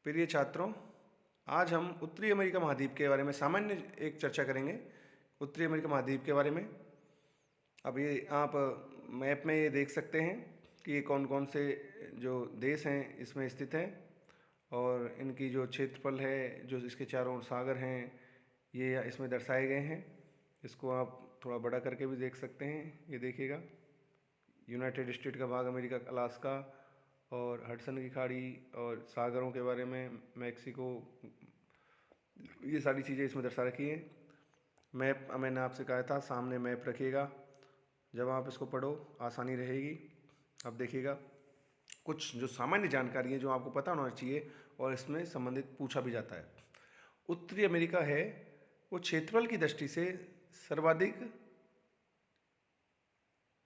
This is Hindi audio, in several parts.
प्रिय छात्रों, आज हम उत्तरी अमेरिका महाद्वीप के बारे में सामान्य एक चर्चा करेंगे। उत्तरी अमेरिका महाद्वीप के बारे में अब ये आप मैप में ये देख सकते हैं कि ये कौन कौन से जो देश हैं इसमें स्थित हैं और इनकी जो क्षेत्रफल है, जो इसके चारों ओर सागर हैं, ये इसमें दर्शाए गए हैं। इसको आप थोड़ा बड़ा करके भी देख सकते हैं। ये देखिएगा, यूनाइटेड स्टेट का भाग, अमेरिका, अलास्का और हडसन की खाड़ी और सागरों के बारे में, मैक्सिको, ये सारी चीज़ें इसमें दर्शा रखी हैं। मैप मैंने आपसे कहा था सामने मैप रखिएगा, जब आप इसको पढ़ो आसानी रहेगी। अब देखिएगा कुछ जो सामान्य जानकारी है जो आपको पता होना चाहिए और इसमें संबंधित पूछा भी जाता है। उत्तरी अमेरिका है वो क्षेत्रफल की दृष्टि से सर्वाधिक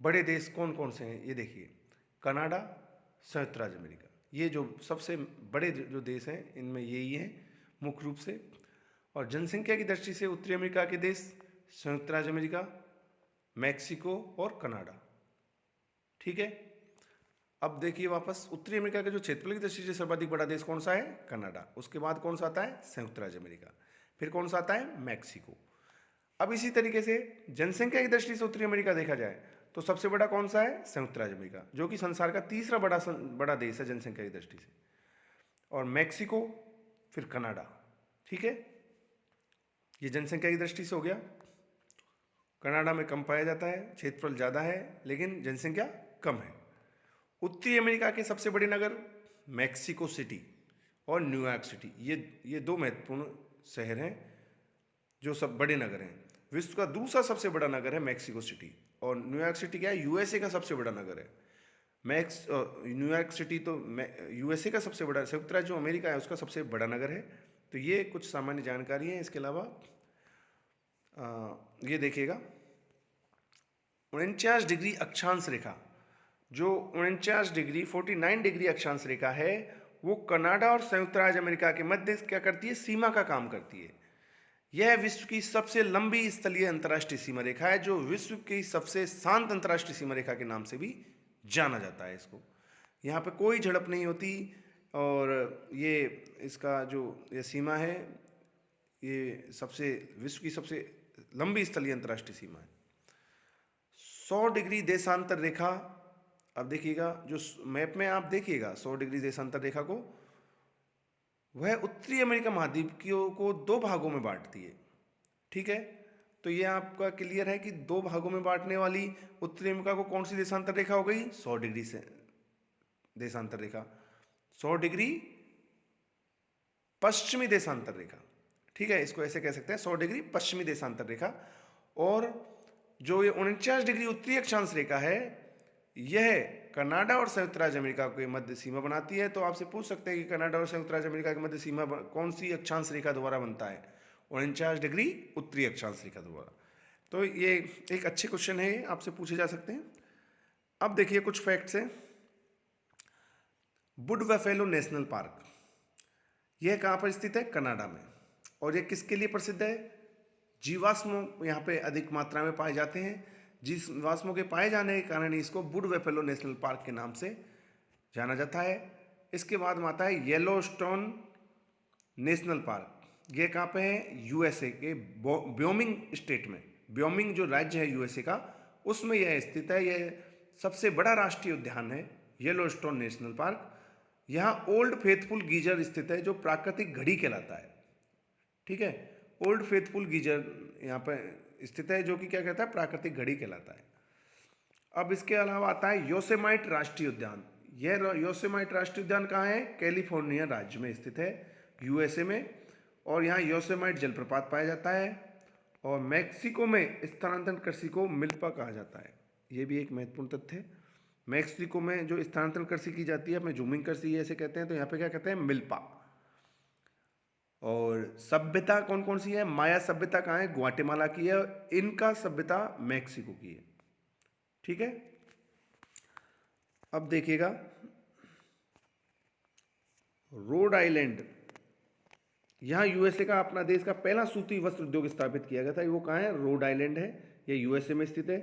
बड़े देश कौन कौन से हैं, ये देखिए। कनाडा, संयुक्त राज्य अमेरिका, ये जो सबसे बड़े जो देश हैं इनमें यही हैं मुख्य रूप से। और जनसंख्या की दृष्टि से उत्तरी अमेरिका के देश संयुक्त राज्य अमेरिका, मैक्सिको और कनाडा। ठीक है, अब देखिए वापस उत्तरी अमेरिका के जो क्षेत्रफल की दृष्टि से सर्वाधिक बड़ा देश कौन सा है? कनाडा। उसके बाद कौन सा आता है? संयुक्त राज्य अमेरिका। फिर कौन सा आता है? मैक्सिको। अब इसी तरीके से जनसंख्या की दृष्टि से उत्तरी अमेरिका देखा जाए तो सबसे बड़ा कौन सा है? संयुक्त राज्य अमेरिका, जो कि संसार का तीसरा बड़ा देश है जनसंख्या की दृष्टि से। और मैक्सिको, फिर कनाडा। ठीक है, ये जनसंख्या की दृष्टि से हो गया। कनाडा में कम पाया जाता है, क्षेत्रफल ज़्यादा है लेकिन जनसंख्या कम है। उत्तरी अमेरिका के सबसे बड़े नगर मैक्सिको सिटी और न्यूयॉर्क सिटी, ये दो महत्वपूर्ण शहर हैं जो सब बड़े नगर हैं। विश्व का दूसरा सबसे बड़ा नगर है मैक्सिको सिटी, और न्यूयॉर्क सिटी क्या है? यूएसए का सबसे बड़ा नगर है। न्यूयॉर्क सिटी तो यूएसए का सबसे बड़ा, संयुक्त राज्य अमेरिका है उसका सबसे बड़ा नगर है। तो ये कुछ सामान्य जानकारी है। इसके अलावा ये देखिएगा 49 डिग्री अक्षांश रेखा, जो 49 डिग्री 49 डिग्री अक्षांश रेखा है, वो कनाडा और संयुक्त राज्य अमेरिका के मध्य क्या करती है? सीमा का काम करती है। यह विश्व की सबसे लंबी स्थलीय अंतर्राष्ट्रीय सीमा रेखा है, जो विश्व की सबसे शांत अंतर्राष्ट्रीय सीमा रेखा के नाम से भी जाना जाता है इसको। यहाँ पे कोई झड़प नहीं होती, और ये इसका जो ये सीमा है, ये विश्व की सबसे लंबी स्थलीय अंतर्राष्ट्रीय सीमा है। 100 डिग्री देशांतर रेखा, अब देखिएगा जो मैप में आप देखिएगा 100 डिग्री देशांतर रेखा को, वह उत्तरी अमेरिका महाद्वीप को दो भागों में बांटती है। ठीक है, तो ये आपका क्लियर है कि दो भागों में बांटने वाली उत्तरी अमेरिका को कौन सी देशांतर रेखा हो गई? 100 डिग्री से देशांतर रेखा, 100 डिग्री पश्चिमी देशांतर रेखा। ठीक है, इसको ऐसे कह सकते हैं 100 डिग्री पश्चिमी देशांतर रेखा। और जो ये 49 डिग्री उत्तरी अक्षांश रेखा है, यह कनाडा और संयुक्त राज्य अमेरिका के मध्य सीमा बनाती है। तो आपसे पूछ सकते हैं कि कनाडा और संयुक्त राज्य अमेरिका के मध्य सीमा कौन सी अक्षांश रेखा द्वारा बनता है? 49 डिग्री उत्तरी अक्षांश रेखा द्वारा। तो ये एक अच्छे क्वेश्चन है, आपसे पूछे जा सकते हैं। अब देखिए कुछ फैक्ट्स हैं। वुड बफेलो नेशनल पार्क, यह कहाँ पर स्थित है? कनाडा में। और यह किसके लिए प्रसिद्ध है? जीवाश्म यहाँ पे अधिक मात्रा में पाए जाते हैं। जीवाश्मों के पाए जाने के कारण इसको वुड बफेलो नेशनल पार्क के नाम से जाना जाता है। इसके बाद में आता है येलोस्टोन नेशनल पार्क, ये कहाँ पे है? यूएसए के व्योमिंग स्टेट में। व्योमिंग जो राज्य है यूएसए का, उसमें यह स्थित है। यह सबसे बड़ा राष्ट्रीय उद्यान है येलोस्टोन नेशनल पार्क। यहाँ ओल्ड फेथफुल गीजर स्थित है, जो प्राकृतिक घड़ी कहलाता है। ठीक है, ओल्ड फेथफुल गीजर यहाँ पर स्थित है, जो कि क्या कहता है? प्राकृतिक घड़ी कहलाता है। अब इसके अलावा आता है योसेमाइट राष्ट्रीय उद्यान। यह योसेमाइट राष्ट्रीय उद्यान कहाँ है? कैलिफोर्निया राज्य में स्थित है, यूएसए में। और यहाँ योसेमाइट जलप्रपात पाया जाता है। और मैक्सिको में स्थानांतरण कृषि को मिल्पा कहा जाता है। ये भी एक महत्वपूर्ण तथ्य है। मैक्सिको में जो स्थानांतरण कृषि की जाती है, अपने जूमिंग कृषि ऐसे कहते हैं, तो यहाँ पे क्या कहते हैं? मिल्पा। और सभ्यता कौन कौन सी है? माया सभ्यता कहाँ है? ग्वाटेमाला की है। इनका सभ्यता मैक्सिको की है। ठीक है, अब देखिएगा रोड आइलैंड, यहाँ यूएसए का, अपना देश का पहला सूती वस्त्र उद्योग स्थापित किया गया था। वो कहाँ है? रोड आइलैंड है, ये यूएसए में स्थित है।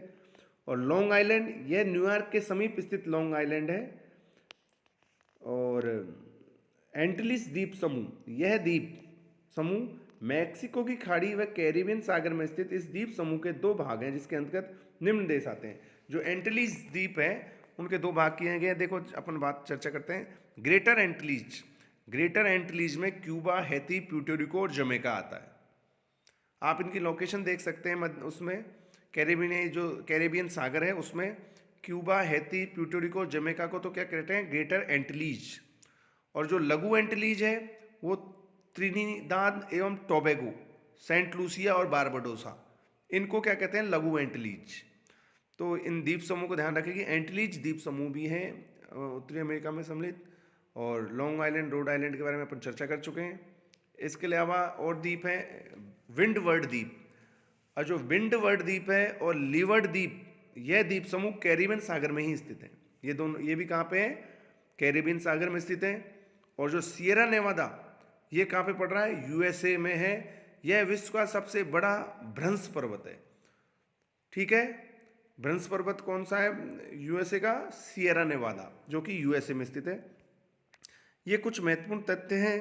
और लॉन्ग आइलैंड, यह न्यूयॉर्क के समीप स्थित लॉन्ग आइलैंड है। और एंटिलिस द्वीप समूह, यह द्वीप समूह मैक्सिको की खाड़ी व कैरिबियन सागर में स्थित इस द्वीप समूह के 2 भाग हैं, जिसके अंतर्गत निम्न देश आते हैं। जो एंटिलीज द्वीप है उनके 2 भाग किए गए। देखो अपन बात चर्चा करते हैं। ग्रेटर एंटिलीज, ग्रेटर एंटिलीज में क्यूबा, हैती, प्यूर्टो और जमैका आता है। आप इनकी लोकेशन देख सकते हैं, उसमें कैरेबियन, जो कैरेबियन सागर है उसमें क्यूबा, हैती, प्यूर्टो जमैका को तो क्या कहते हैं, ग्रेटर एंटिलीज। और जो लघु एंटिलीज है वो त्रिनिदाद एवं टोबैगो, सेंट लूसिया और बारबाडोसा, इनको क्या कहते हैं, लघु एंटिलीज। तो इन द्वीप समूह को ध्यान रखें कि एंटिलीज द्वीप समूह भी हैं उत्तरी अमेरिका में सम्मिलित। और लॉन्ग आइलैंड, रोड आइलैंड के बारे में अपन चर्चा कर चुके हैं। इसके अलावा और द्वीप हैं विंडवर्ड द्वीप, और जो विंडवर्ड द्वीप है और लीवर्ड द्वीप, यह द्वीप समूह कैरिबियन सागर में ही स्थित है। ये दोनों, ये भी कहाँ पे है, कैरिबियन सागर में स्थित है। और जो सियरा नेवादा, ये कहाँ पे पड़ रहा है, यूएसए में है। यह विश्व का सबसे बड़ा भ्रंश पर्वत है। ठीक है, भ्रंश पर्वत कौन सा है, यूएसए का सियरा नेवादा, जो कि यूएसए में स्थित है। ये कुछ महत्वपूर्ण तथ्य हैं,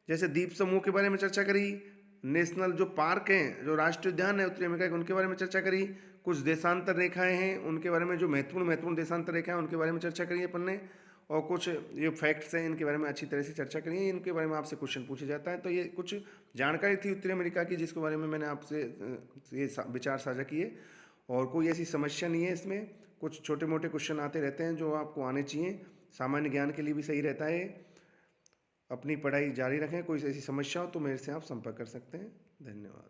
जैसे द्वीप समूह के बारे में चर्चा करी, नेशनल जो पार्क हैं, जो राष्ट्रीय उद्यान है उत्तरी अमेरिका के, उनके बारे में चर्चा करी। कुछ देशांतर रेखाएं हैं उनके बारे में, जो महत्वपूर्ण देशांतर रेखाएं उनके बारे में चर्चा करी अपन ने। और कुछ ये फैक्ट्स हैं इनके बारे में अच्छी तरह से चर्चा करी है। इनके बारे में आपसे क्वेश्चन पूछा जाता है। तो ये कुछ जानकारी थी उत्तरी अमेरिका की, जिसके बारे में मैंने आपसे ये विचार साझा किए। और कोई ऐसी समस्या नहीं है इसमें, कुछ छोटे मोटे क्वेश्चन आते रहते हैं जो आपको आने चाहिए, सामान्य ज्ञान के लिए भी सही रहता है। अपनी पढ़ाई जारी रखें। कोई ऐसी समस्या हो तो मेरे से आप संपर्क कर सकते हैं। धन्यवाद।